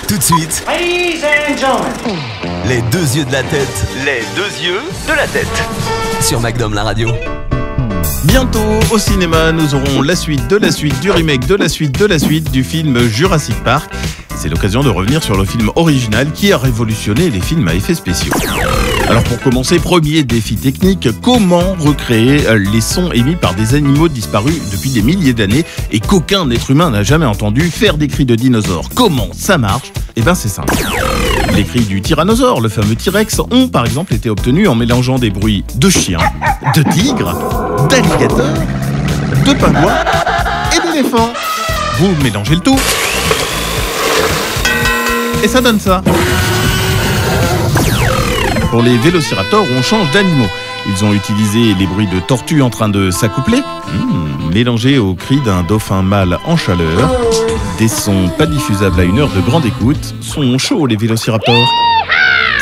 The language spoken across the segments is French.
Tout de suite, Ladies and gentlemen. les deux yeux de la tête. Les deux yeux de la tête. Sur MacDom la radio. Bientôt au cinéma, nous aurons la suite de la suite du remake de la suite du film Jurassic Park. C'est l'occasion de revenir sur le film original qui a révolutionné les films à effets spéciaux. Alors pour commencer, premier défi technique, comment recréer les sons émis par des animaux disparus depuis des milliers d'années et qu'aucun être humain n'a jamais entendu, faire des cris de dinosaures. Comment ça marche ? Eh ben c'est simple. Les cris du tyrannosaure, le fameux T-Rex, ont par exemple été obtenus en mélangeant des bruits de chiens, de tigres, d'alligators, de pingouins et d'éléphants. Vous mélangez le tout et ça donne ça. Pour les vélociraptors, on change d'animaux. Ils ont utilisé les bruits de tortues en train de s'accoupler, mélangés aux cris d'un dauphin mâle en chaleur. Des sons pas diffusables à une heure de grande écoute. Sont chauds les vélociraptors.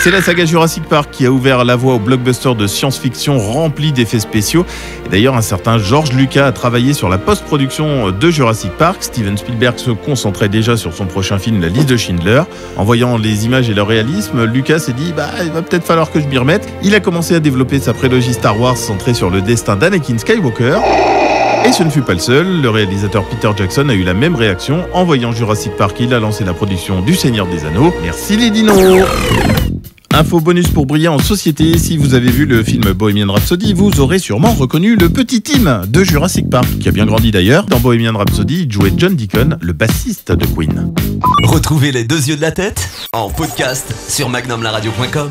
C'est la saga Jurassic Park qui a ouvert la voie au blockbuster de science-fiction rempli d'effets spéciaux. Et d'ailleurs, un certain George Lucas a travaillé sur la post-production de Jurassic Park. Steven Spielberg se concentrait déjà sur son prochain film, La Liste de Schindler. En voyant les images et leur réalisme, Lucas s'est dit il va peut-être falloir que je m'y remette. Il a commencé à développer sa prélogie Star Wars centrée sur le destin d'Anakin Skywalker. Et ce ne fut pas le seul, le réalisateur Peter Jackson a eu la même réaction. En voyant Jurassic Park, il a lancé la production du Seigneur des Anneaux. Merci les dinos. Info bonus pour briller en société, si vous avez vu le film Bohemian Rhapsody, vous aurez sûrement reconnu le petit Tim de Jurassic Park, qui a bien grandi d'ailleurs. Dans Bohemian Rhapsody, il jouait John Deacon, le bassiste de Queen. Retrouvez les deux yeux de la tête en podcast sur MacDomLaRadio.com.